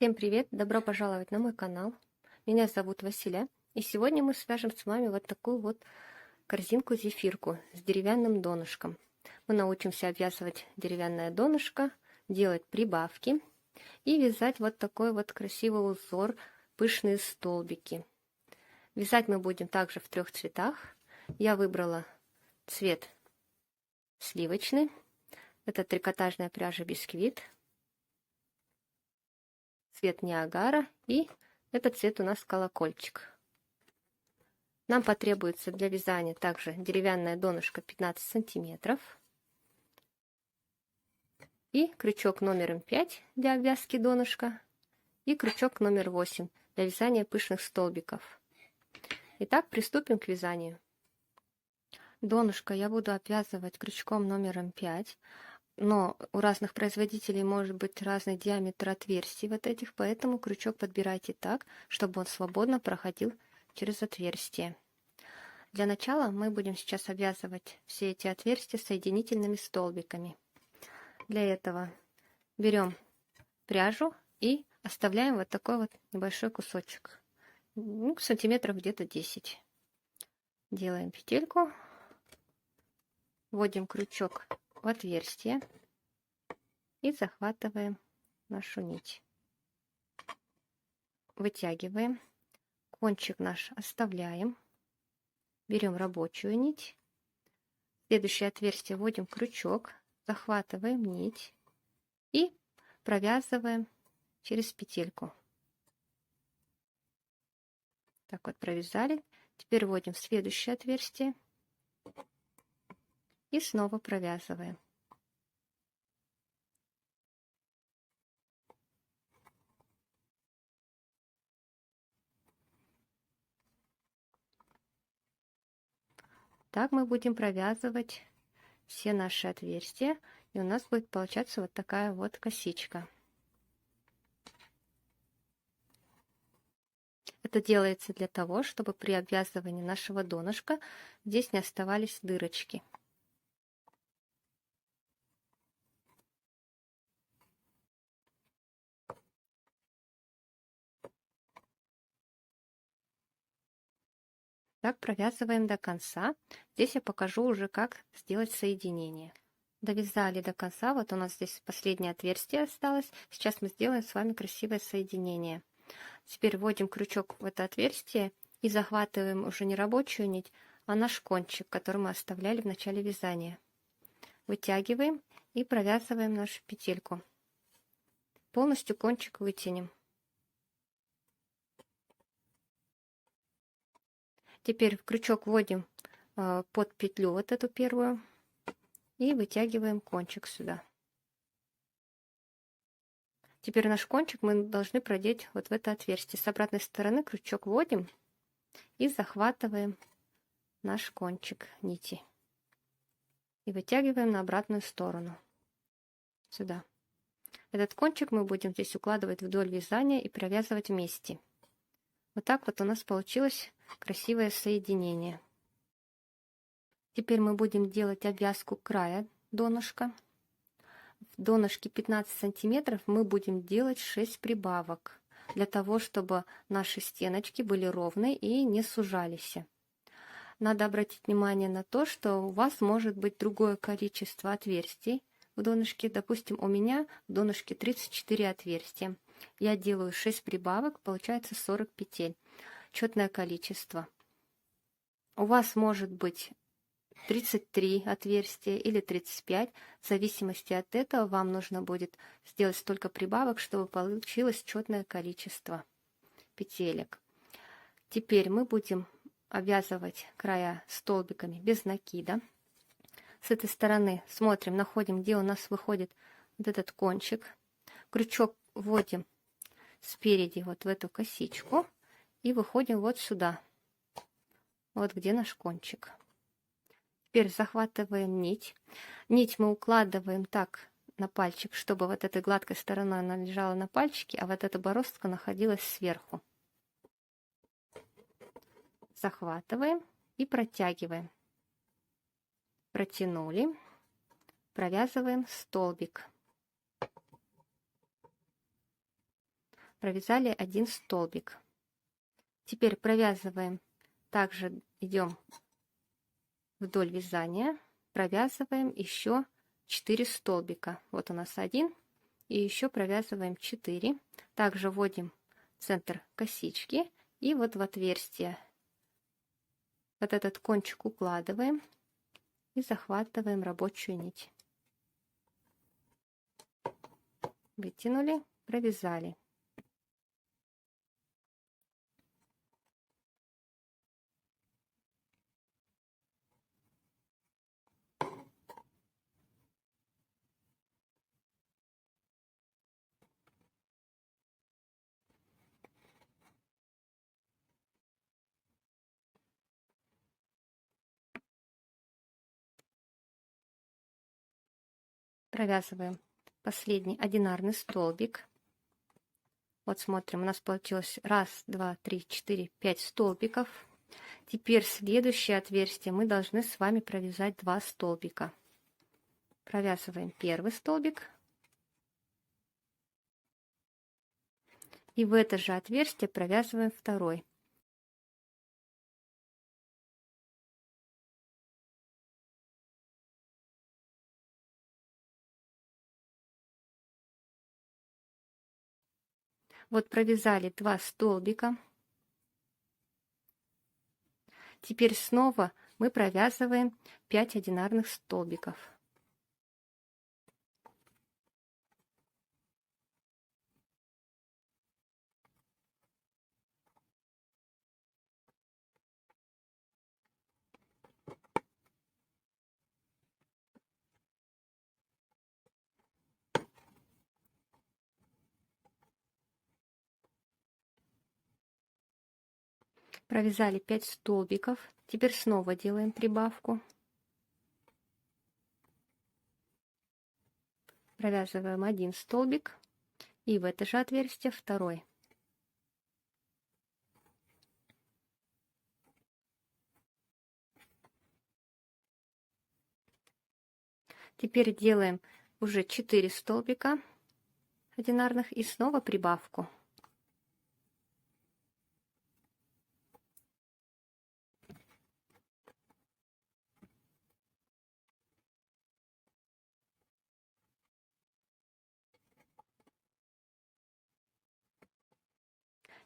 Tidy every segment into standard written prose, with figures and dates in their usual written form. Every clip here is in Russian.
Всем привет! Добро пожаловать на мой канал. Меня зовут Василя. И сегодня мы свяжем с вами вот такую вот корзинку-зефирку с деревянным донышком. Мы научимся обвязывать деревянное донышко, делать прибавки и вязать вот такой вот красивый узор, пышные столбики. Вязать мы будем также в 3 цветах. Я выбрала цвет сливочный. Это трикотажная пряжа Бисквит. Цвет Ниагара, и этот цвет у нас колокольчик. Нам потребуется для вязания также деревянное донышко 15 сантиметров и крючок номером 5 для обвязки донышка и крючок номер 8 для вязания пышных столбиков. Итак, приступим к вязанию. Донышко я буду обвязывать крючком номером 5. Но у разных производителей может быть разный диаметр отверстий вот этих, поэтому крючок подбирайте так, чтобы он свободно проходил через отверстие. Для начала мы будем сейчас обвязывать все эти отверстия соединительными столбиками. Для этого берем пряжу и оставляем вот такой вот небольшой кусочек, сантиметров где-то 10. Делаем петельку, вводим крючок в отверстие и захватываем нашу нить. Вытягиваем, кончик наш оставляем, берем рабочую нить, в следующее отверстие вводим крючок, захватываем нить и провязываем через петельку. Так вот провязали. Теперь вводим в следующее отверстие и снова провязываем. Так мы будем провязывать все наши отверстия, и у нас будет получаться вот такая вот косичка. Это делается для того, чтобы при обвязывании нашего донышка здесь не оставались дырочки. Так провязываем до конца. Здесь я покажу уже, как сделать соединение. Довязали до конца. Вот у нас здесь последнее отверстие осталось. Сейчас мы сделаем с вами красивое соединение. Теперь вводим крючок в это отверстие и захватываем уже не рабочую нить, а наш кончик, который мы оставляли в начале вязания. Вытягиваем и провязываем нашу петельку. Полностью кончик вытянем. Теперь в крючок вводим под петлю вот эту первую и вытягиваем кончик сюда. Теперь наш кончик мы должны продеть вот в это отверстие. С обратной стороны крючок вводим и захватываем наш кончик нити. И вытягиваем на обратную сторону. Сюда. Этот кончик мы будем здесь укладывать вдоль вязания и провязывать вместе. Вот так вот у нас получилось красивое соединение. Теперь мы будем делать обвязку края донышка. В донышке 15 сантиметров мы будем делать 6 прибавок, для того, чтобы наши стеночки были ровные и не сужались. Надо обратить внимание на то, что у вас может быть другое количество отверстий в донышке. Допустим, у меня в донышке 34 отверстия. Я делаю 6 прибавок, получается 40 петель. Четное количество. У вас может быть 33 отверстия или 35. В зависимости от этого вам нужно будет сделать столько прибавок, чтобы получилось четное количество петелек. Теперь мы будем обвязывать края столбиками без накида. С этой стороны смотрим, находим, где у нас выходит вот этот кончик. Крючок вводим спереди вот в эту косичку и выходим вот сюда. Вот где наш кончик. Теперь захватываем нить. Нить мы укладываем так на пальчик, чтобы вот этой гладкой стороной она лежала на пальчике, а вот эта бороздка находилась сверху. Захватываем и протягиваем. Протянули, провязываем столбик. провязали 1 столбик. Теперь провязываем, также идем вдоль вязания, провязываем еще 4 столбика. Вот у нас 1, и еще провязываем 4. Также вводим центр косички и вот в отверстие вот этот кончик укладываем и захватываем рабочую нить. Вытянули, провязали. Провязываем последний одинарный столбик. Вот смотрим, у нас получилось 1, 2, 3, 4, 5 столбиков. Теперь следующее отверстие мы должны с вами провязать 2 столбика. Провязываем первый столбик. И в это же отверстие провязываем второй. Вот провязали 2 столбика. Теперь снова мы провязываем 5 одинарных столбиков. Провязали 5 столбиков. Теперь снова делаем прибавку. Провязываем 1 столбик и в это же отверстие второй. Теперь делаем уже 4 столбика одинарных и снова прибавку.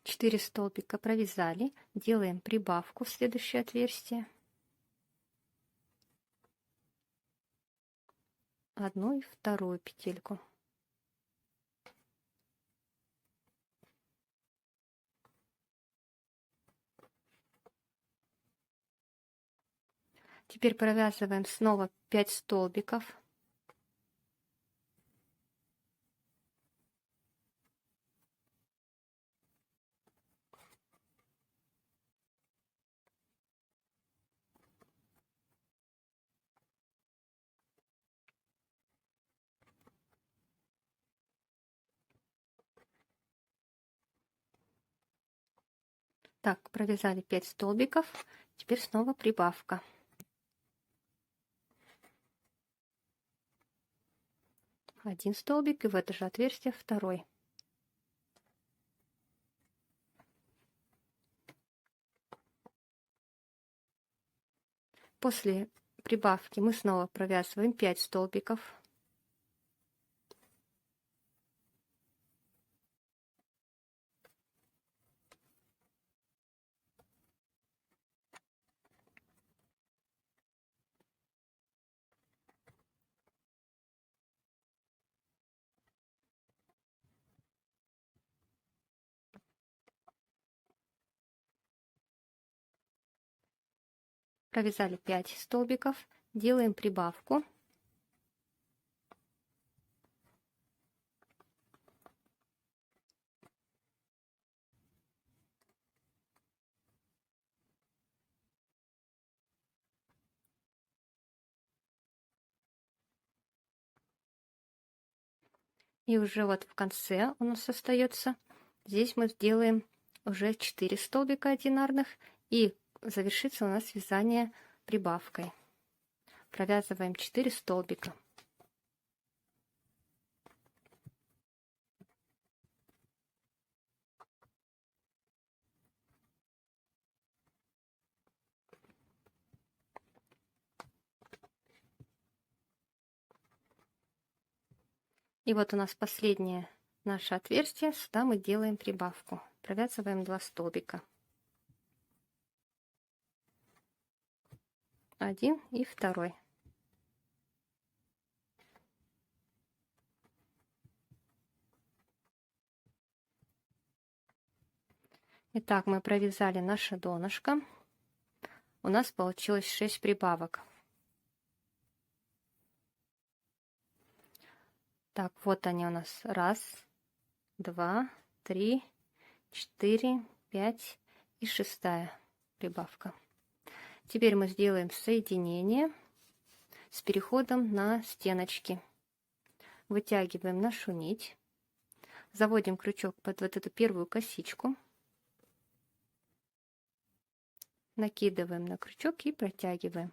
Четыре столбика провязали, делаем прибавку в следующее отверстие. Одну и вторую петельку. Теперь провязываем снова 5 столбиков. Так, провязали 5 столбиков. Теперь снова прибавка. Один столбик и в это же отверстие второй. После прибавки мы снова провязываем 5 столбиков. Провязали 5 столбиков, делаем прибавку. И уже вот в конце у нас остается, здесь мы сделаем уже 4 столбика одинарных, и завершится у нас вязание прибавкой. Провязываем 4 столбика. И вот у нас последнее наше отверстие. Сюда мы делаем прибавку. Провязываем 2 столбика. 1 и 2. Итак, мы провязали наше донышко. У нас получилось 6 прибавок. Так, вот они у нас. 1, 2, 3, 4, 5 и 6 прибавка. Теперь мы сделаем соединение с переходом на стеночки. Вытягиваем нашу нить. Заводим крючок под вот эту первую косичку. Накидываем на крючок и протягиваем.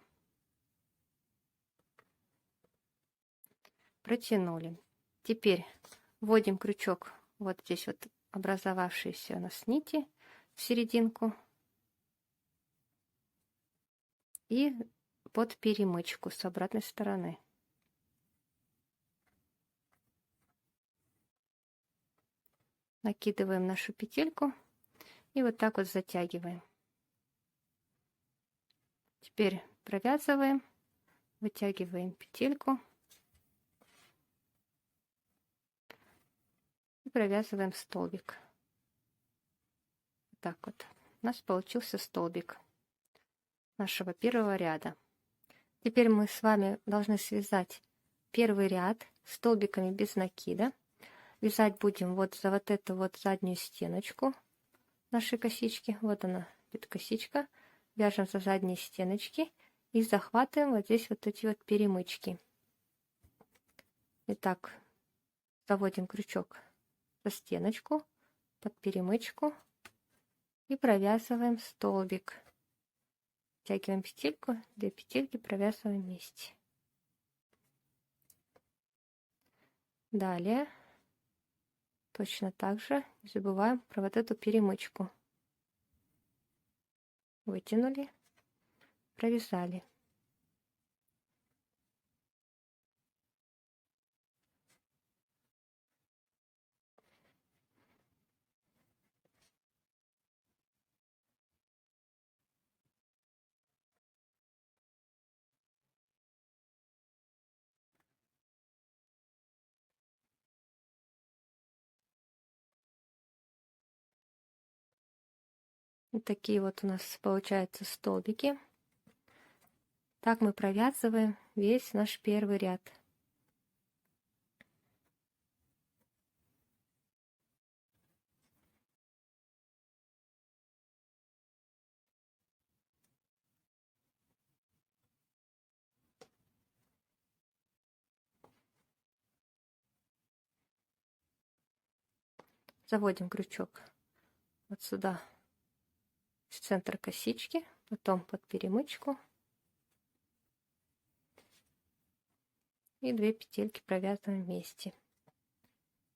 Протянули. Теперь вводим крючок вот здесь вот образовавшиеся у нас нити в серединку и под перемычку с обратной стороны. Накидываем нашу петельку и вот так вот затягиваем. Теперь провязываем, вытягиваем петельку и провязываем столбик. Так вот у нас получился столбик нашего первого ряда. Теперь мы с вами должны связать первый ряд столбиками без накида. Вязать будем вот за вот эту вот заднюю стеночку нашей косички. Вот она, эта косичка. Вяжем за задние стеночки и захватываем вот здесь вот эти вот перемычки. Итак, заводим крючок за стеночку, под перемычку и провязываем столбик. Втягиваем петельку, 2 петельки провязываем вместе. Далее точно так же не забываем про вот эту перемычку. Вытянули, провязали. Вот такие вот у нас получаются столбики. Так мы провязываем весь наш первый ряд. Заводим крючок вот сюда, в центр косички, потом под перемычку и 2 петельки провязываем вместе.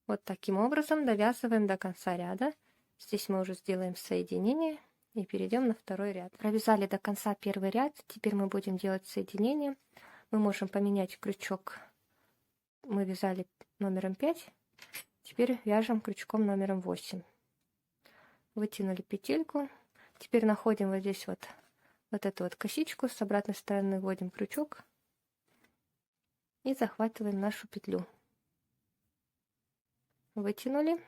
Вот таким образом довязываем до конца ряда. Здесь мы уже сделаем соединение и перейдем на второй ряд. Провязали до конца первый ряд, теперь мы будем делать соединение. Мы можем поменять крючок. Мы вязали номером 5, теперь вяжем крючком номером 8. Вытянули петельку. Теперь находим вот здесь вот эту вот косичку, с обратной стороны вводим крючок и захватываем нашу петлю. Вытянули.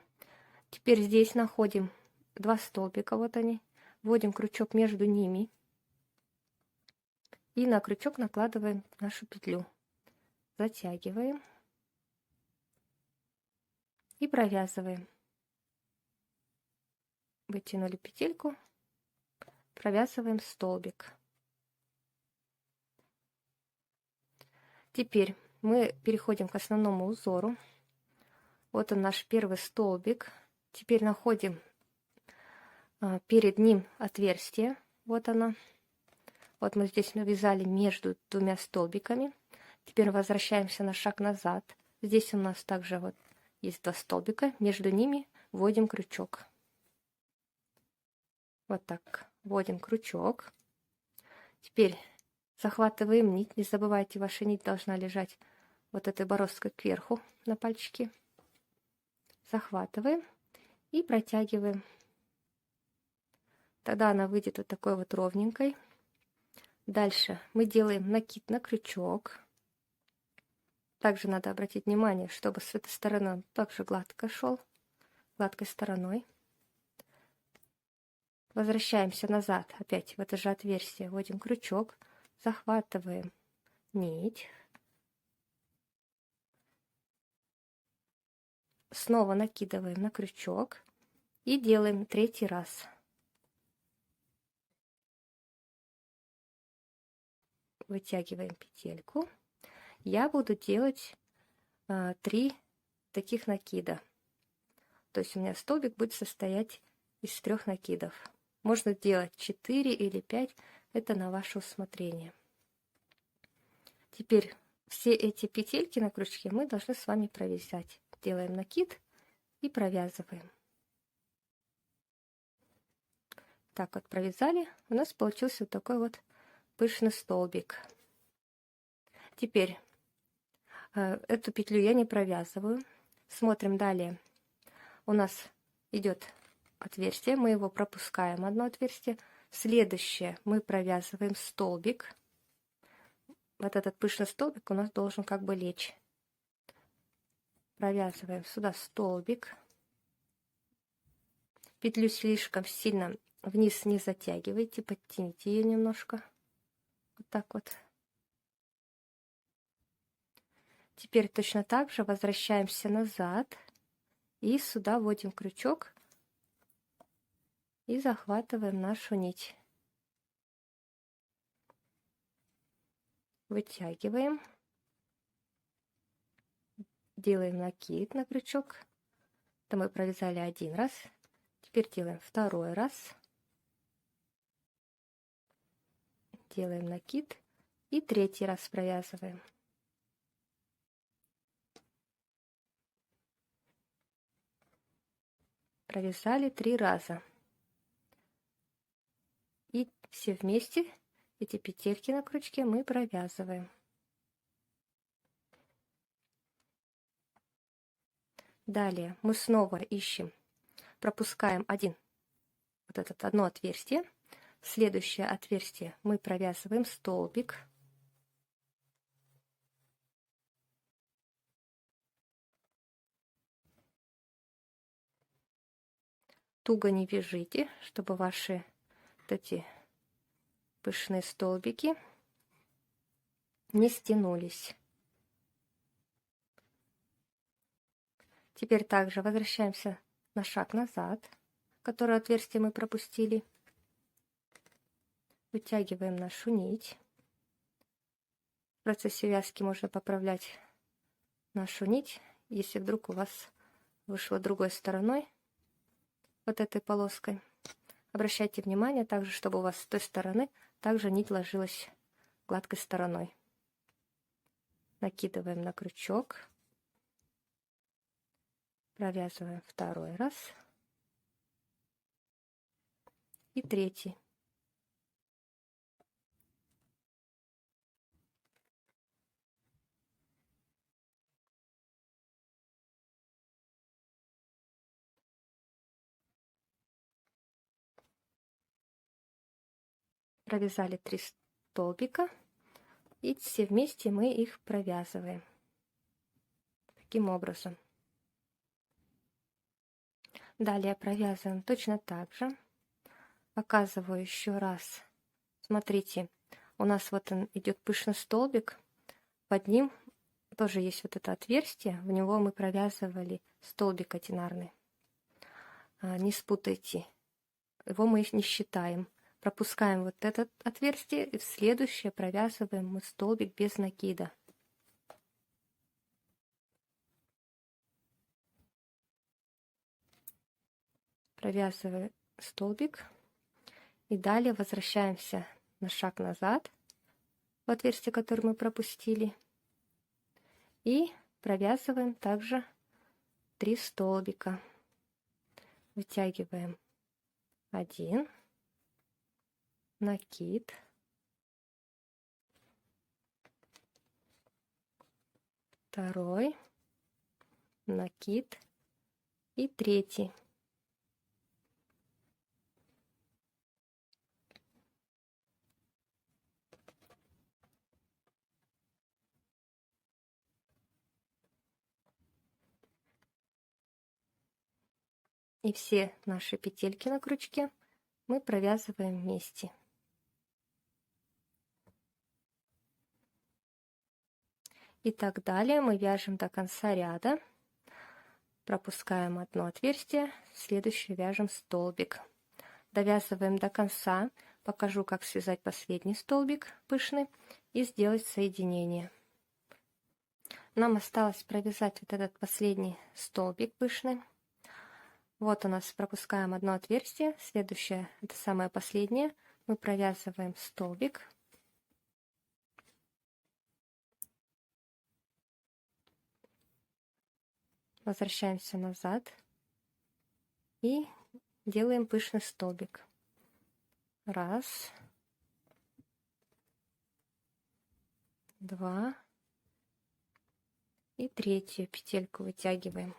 Теперь здесь находим 2 столбика, вот они. Вводим крючок между ними и на крючок накладываем нашу петлю. Затягиваем и провязываем. Вытянули петельку, провязываем столбик. Теперь мы переходим к основному узору. Вот он, наш первый столбик. Теперь находим перед ним отверстие. Вот оно. Вот мы здесь навязали между 2 столбиками. Теперь возвращаемся на шаг назад. Здесь у нас также вот есть 2 столбика. Между ними вводим крючок. Вот так. Вводим крючок. Теперь захватываем нить. Не забывайте, ваша нить должна лежать вот этой бороздкой кверху на пальчики. Захватываем и протягиваем. Тогда она выйдет вот такой вот ровненькой. Дальше мы делаем накид на крючок. Также надо обратить внимание, чтобы с этой стороны он также гладко шел, гладкой стороной. Возвращаемся назад, опять в это же отверстие, вводим крючок, захватываем нить. Снова накидываем на крючок и делаем третий раз. Вытягиваем петельку. Я буду делать 3 таких накида. То есть у меня столбик будет состоять из 3 накидов. Можно делать 4 или 5, это на ваше усмотрение. Теперь все эти петельки на крючке мы должны с вами провязать. Делаем накид и провязываем. Так вот провязали, у нас получился вот такой вот пышный столбик. Теперь эту петлю я не провязываю. Смотрим далее. У нас идет отверстие, мы его пропускаем, одно отверстие. Следующее мы провязываем столбик. Вот этот пышный столбик у нас должен как бы лечь. Провязываем сюда столбик. Петлю слишком сильно вниз не затягивайте, подтяните ее немножко. Вот так вот. Теперь точно так же возвращаемся назад и сюда вводим крючок и захватываем нашу нить. Вытягиваем, делаем накид на крючок. Это мы провязали 1 раз. Теперь делаем 2 раз. Делаем накид и 3 раз провязываем. Провязали 3 раза. И все вместе эти петельки на крючке мы провязываем. Далее мы снова ищем, пропускаем одно отверстие. В следующее отверстие мы провязываем столбик. Туго не вяжите, чтобы ваши вот эти пышные столбики не стянулись. Теперь также возвращаемся на шаг назад, которое отверстие мы пропустили. Вытягиваем нашу нить. В процессе вязки можно поправлять нашу нить, если вдруг у вас вышло другой стороной, вот этой полоской. Обращайте внимание также, чтобы у вас с той стороны также нить ложилась гладкой стороной. Накидываем на крючок. Провязываем 2 раз. И 3. Провязали 3 столбика. И все вместе мы их провязываем. Таким образом. Далее провязываем точно так же. Показываю еще раз. Смотрите, у нас вот он идет пышный столбик. Под ним тоже есть вот это отверстие. В него мы провязывали столбик одинарный. Не спутайте. Его мы не считаем. Пропускаем вот это отверстие и в следующее провязываем мы столбик без накида. Провязываем столбик и далее возвращаемся на шаг назад в отверстие, которое мы пропустили, и провязываем также 3 столбика. Вытягиваем 1, накид, второй, накид и третий. И все наши петельки на крючке мы провязываем вместе. И так далее мы вяжем до конца ряда. Пропускаем одно отверстие, следующее вяжем столбик. Довязываем до конца. Покажу, как связать последний столбик пышный и сделать соединение. Нам осталось провязать вот этот последний столбик пышный. Вот у нас пропускаем одно отверстие, следующее, это самое последнее, мы провязываем столбик. Возвращаемся назад и делаем пышный столбик. Раз, два и третью петельку вытягиваем.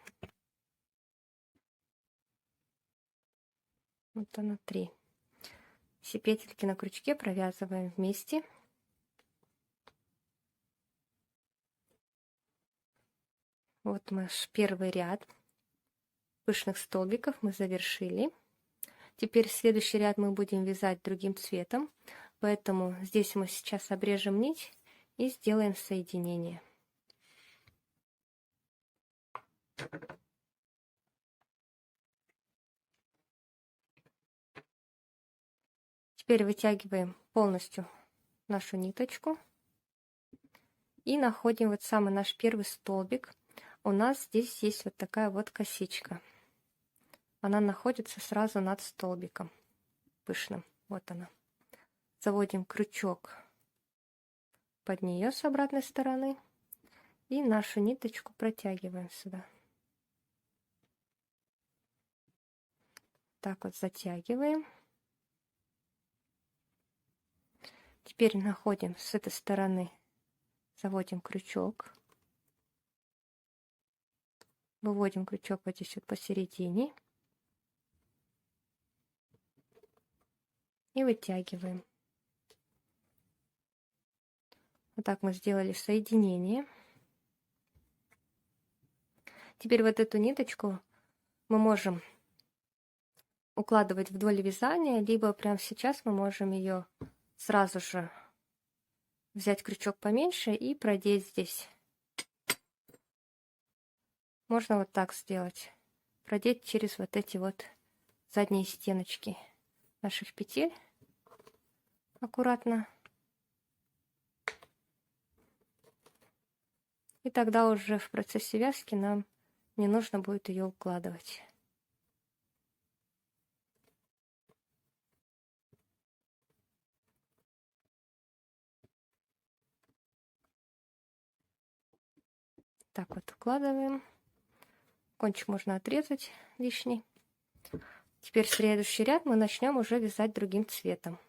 Вот она, 3. Все петельки на крючке провязываем вместе. Вот наш первый ряд пышных столбиков мы завершили. Теперь следующий ряд мы будем вязать другим цветом, поэтому здесь мы сейчас обрежем нить и сделаем соединение. Теперь вытягиваем полностью нашу ниточку и находим вот самый наш первый столбик. У нас здесь есть вот такая вот косичка. Она находится сразу над столбиком пышным. Вот она. Заводим крючок под нее с обратной стороны и нашу ниточку протягиваем сюда. Так вот затягиваем. Теперь находим с этой стороны, заводим крючок, выводим крючок вот здесь вот посередине и вытягиваем. Вот так мы сделали соединение. Теперь вот эту ниточку мы можем укладывать вдоль вязания, либо прямо сейчас мы можем ее сразу же взять крючок поменьше и продеть здесь. Можно вот так сделать. Продеть через вот эти вот задние стеночки наших петель. Аккуратно. И тогда уже в процессе вязки нам не нужно будет ее укладывать. Так вот укладываем. Кончик можно отрезать лишний. Теперь следующий ряд мы начнем уже вязать другим цветом.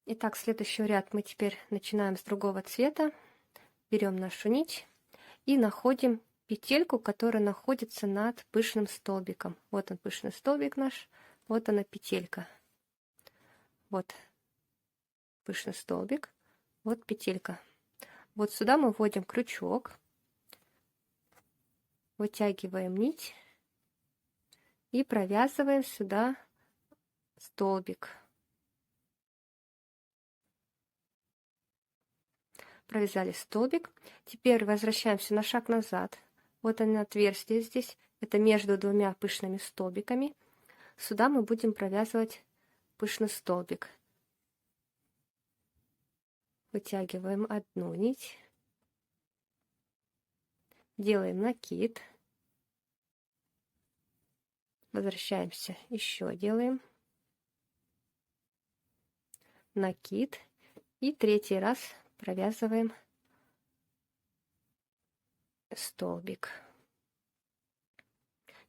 Итак, следующий ряд мы теперь начинаем с другого цвета. Берем нашу нить и находим петельку, которая находится над пышным столбиком. Вот он, пышный столбик наш, вот она петелька. Вот пышный столбик, вот петелька. Вот сюда мы вводим крючок, вытягиваем нить и провязываем сюда столбик. Провязали столбик. Теперь возвращаемся на шаг назад. Вот оно отверстие здесь. Это между двумя пышными столбиками. Сюда мы будем провязывать пышный столбик. Вытягиваем одну нить. Делаем накид. Возвращаемся. Еще делаем накид. И третий раз провязываем столбик.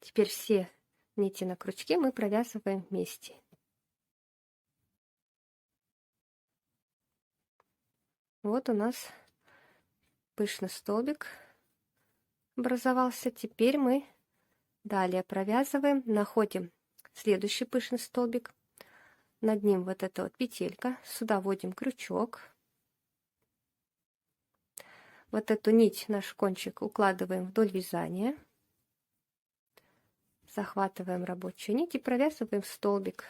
Теперь все нити на крючке мы провязываем вместе. Вот у нас пышный столбик образовался. Теперь мы далее провязываем, находим следующий пышный столбик, над ним вот эта вот петелька, сюда вводим крючок, вот эту нить, наш кончик, укладываем вдоль вязания, захватываем рабочую нить и провязываем столбик.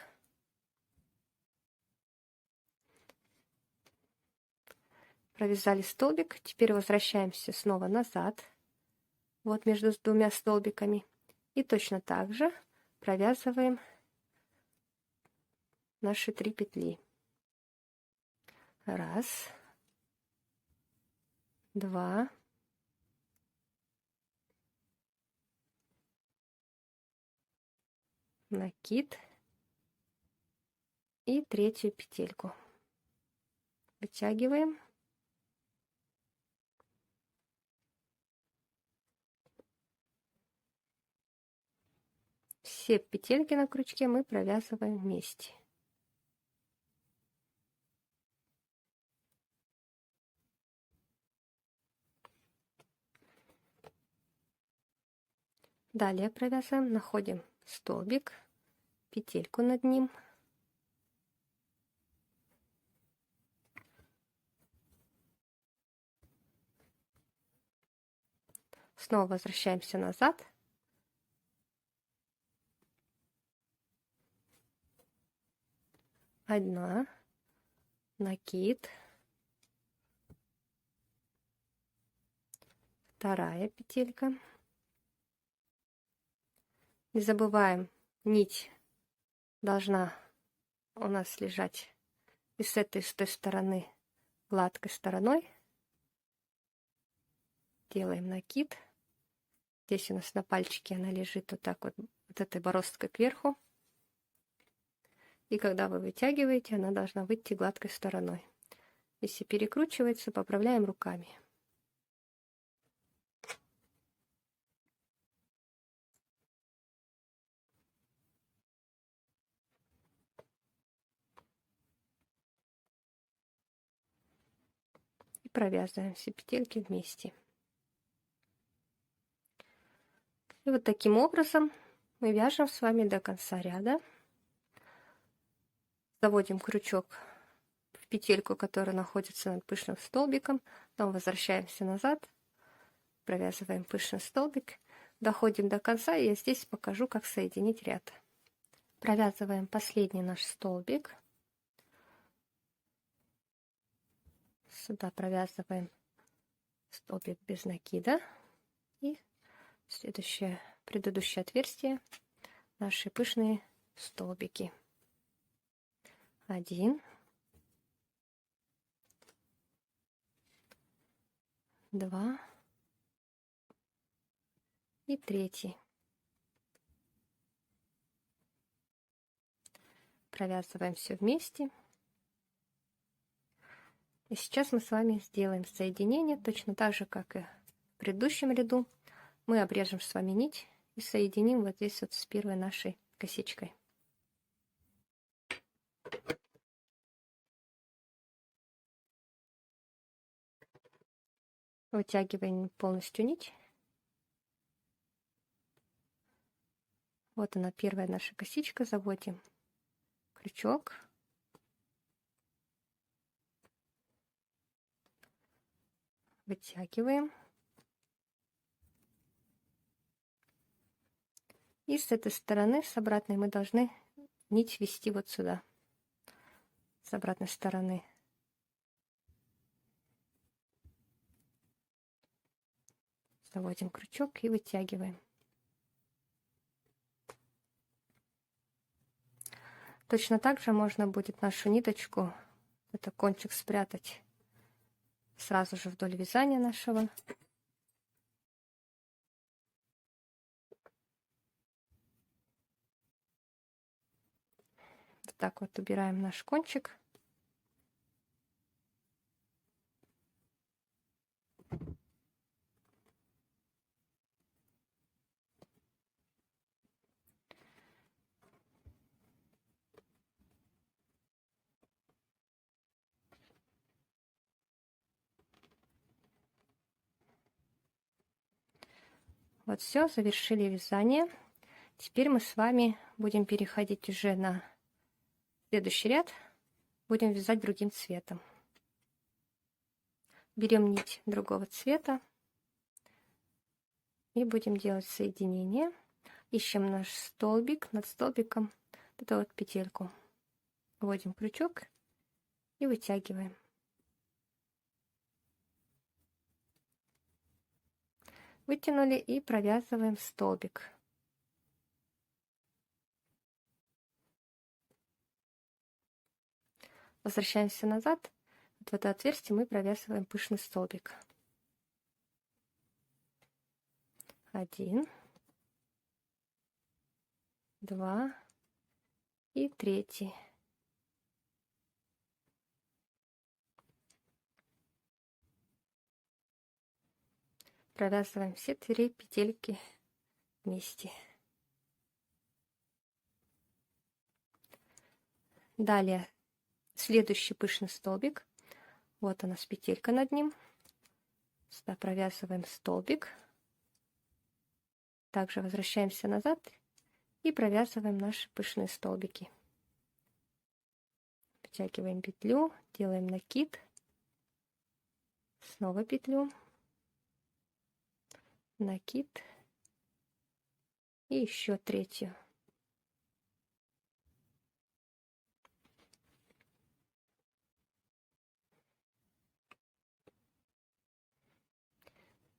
Провязали столбик, теперь возвращаемся снова назад, вот между двумя столбиками, и точно так же провязываем наши 3 петли. Раз, два, накид и третью петельку. Вытягиваем. Все петельки на крючке мы провязываем вместе. Далее провязываем, находим столбик, петельку над ним. Снова возвращаемся назад. Одна, накид, вторая петелька. Не забываем, нить должна у нас лежать и с этой, и с той стороны гладкой стороной. Делаем накид. Здесь у нас на пальчике она лежит вот так вот, вот этой бороздкой кверху. И когда вы вытягиваете, она должна выйти гладкой стороной. Если перекручивается, поправляем руками. И провязываем все петельки вместе. И вот таким образом мы вяжем с вами до конца ряда. Заводим крючок в петельку, которая находится над пышным столбиком, потом возвращаемся назад, провязываем пышный столбик, доходим до конца, и я здесь покажу, как соединить ряд. Провязываем последний наш столбик, сюда провязываем столбик без накида, и следующее, предыдущее отверстие, наши пышные столбики. 1, 2 и 3. Провязываем все вместе. И сейчас мы с вами сделаем соединение точно так же, как и в предыдущем ряду. Мы обрежем с вами нить и соединим вот здесь вот с первой нашей косичкой. Вытягиваем полностью нить. Вот она, первая наша косичка. Заводим крючок. Вытягиваем. И с этой стороны, с обратной, мы должны нить вести вот сюда. С обратной стороны. Заводим крючок и вытягиваем. Точно так же можно будет нашу ниточку, это кончик, спрятать сразу же вдоль вязания нашего. Вот так вот убираем наш кончик. Вот все, завершили вязание. Теперь мы с вами будем переходить уже на следующий ряд. Будем вязать другим цветом. Берем нить другого цвета и будем делать соединение. Ищем наш столбик, над столбиком вот эту вот петельку. Вводим крючок и вытягиваем. Вытянули и провязываем столбик. Возвращаемся назад. Вот в это отверстие мы провязываем пышный столбик. 1, 2 и 3. Провязываем все 3 петельки вместе. Далее следующий пышный столбик. Вот у нас петелька над ним. Сюда провязываем столбик. Также возвращаемся назад и провязываем наши пышные столбики. Втягиваем петлю, делаем накид, снова петлю, накид и еще 3.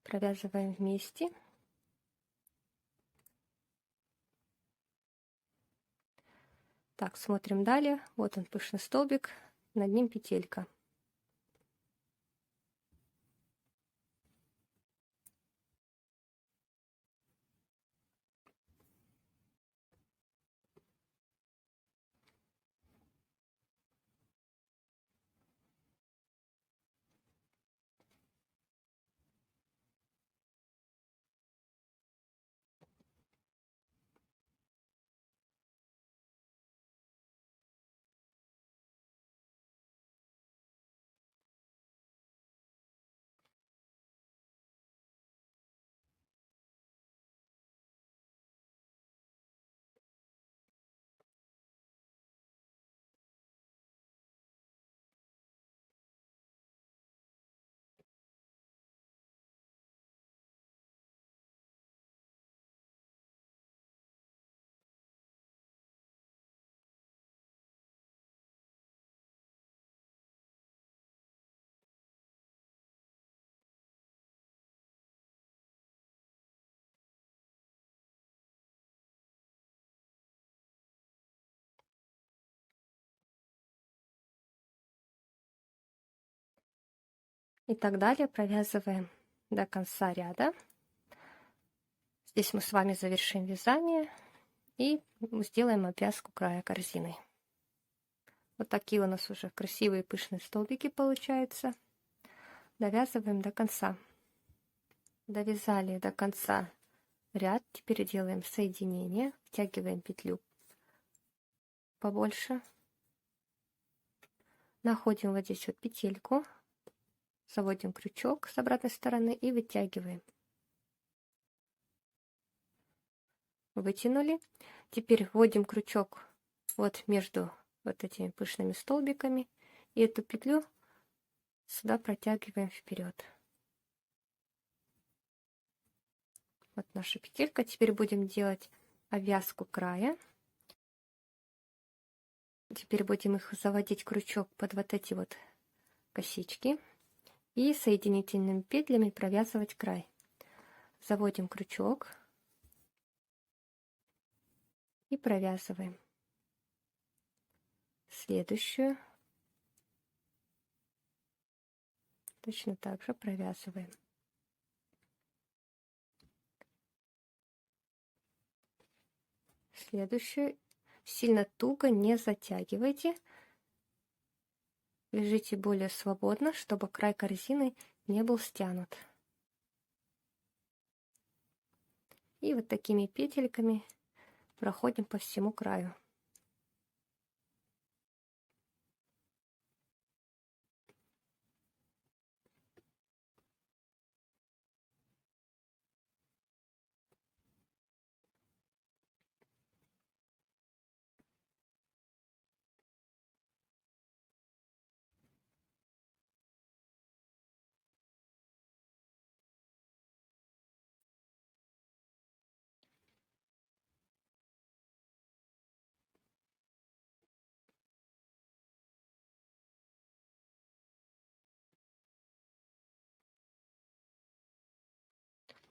Провязываем вместе. Так, смотрим далее. Вот он, пышный столбик, над ним петелька. И так далее провязываем до конца ряда. Здесь мы с вами завершим вязание и сделаем обвязку края корзины. Вот такие у нас уже красивые пышные столбики получаются. Довязываем до конца. Довязали до конца ряд. Теперь делаем соединение, втягиваем петлю побольше. Находим вот здесь вот петельку, заводим крючок с обратной стороны и вытягиваем. Вытянули. Теперь вводим крючок вот между вот этими пышными столбиками и эту петлю сюда протягиваем вперед. Вот наша петелька. Теперь будем делать обвязку края. Теперь будем их заводить крючок под вот эти вот косички и соединительными петлями провязывать край. Заводим крючок и провязываем. Следующую точно так же провязываем. Следующую сильно туго не затягивайте. Вяжите более свободно, чтобы край корзины не был стянут. И вот такими петельками проходим по всему краю.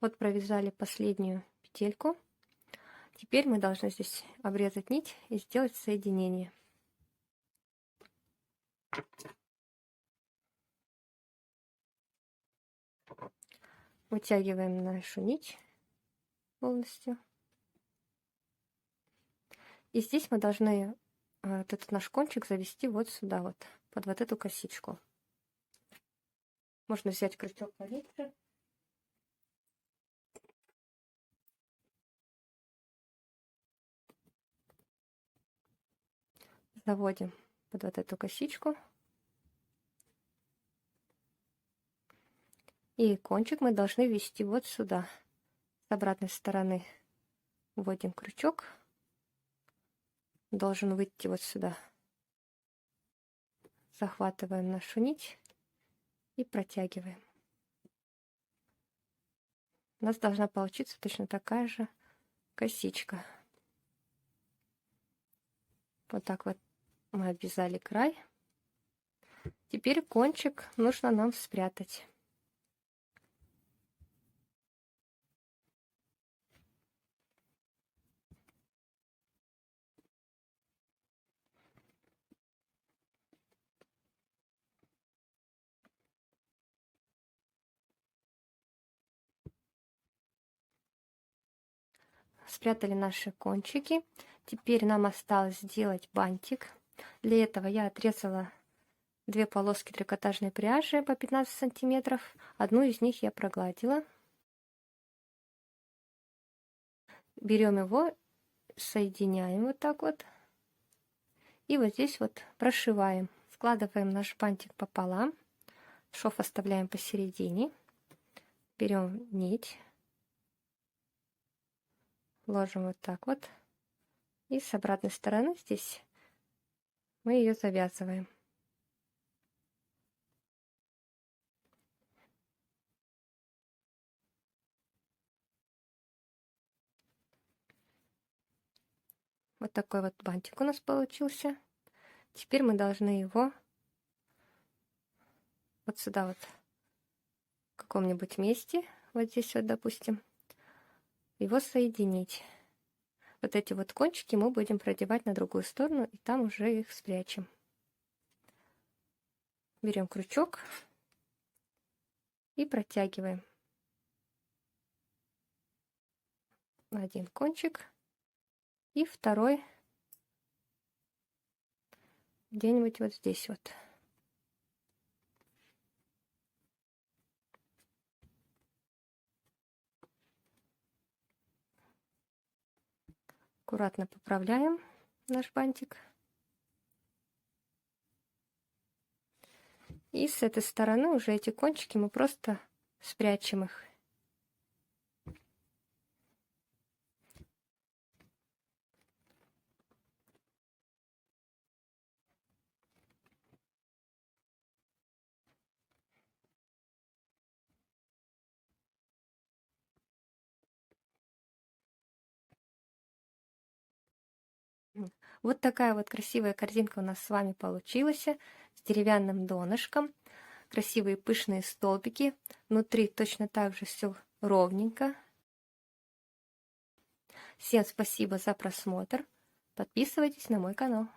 Вот провязали последнюю петельку. Теперь мы должны здесь обрезать нить и сделать соединение. Вытягиваем нашу нить полностью. И здесь мы должны вот этот наш кончик завести вот сюда вот, под вот эту косичку. Можно взять крючок полегче. Заводим под вот эту косичку. И кончик мы должны ввести вот сюда. С обратной стороны вводим крючок. Должен выйти вот сюда. Захватываем нашу нить и протягиваем. У нас должна получиться точно такая же косичка. Вот так вот мы обвязали край. Теперь кончик нужно нам спрятать. Спрятали наши кончики. Теперь нам осталось сделать бантик. Для этого я отрезала 2 полоски трикотажной пряжи по 15 сантиметров. Одну из них я прогладила. Берем его, соединяем вот так вот. И вот здесь вот прошиваем. Складываем наш бантик пополам. Шов оставляем посередине. Берем нить. Ложим вот так вот. И с обратной стороны здесь мы ее завязываем. Вот такой вот бантик у нас получился. Теперь мы должны его вот сюда вот в каком-нибудь месте, вот здесь вот, допустим, его соединить. Вот эти вот кончики мы будем продевать на другую сторону, и там уже их спрячем. Берем крючок и протягиваем один кончик и второй где-нибудь вот здесь вот. Аккуратно поправляем наш бантик. И с этой стороны уже эти кончики мы просто спрячем их. Вот такая вот красивая корзинка у нас с вами получилась, с деревянным донышком. Красивые пышные столбики. Внутри точно так же все ровненько. Всем спасибо за просмотр. Подписывайтесь на мой канал.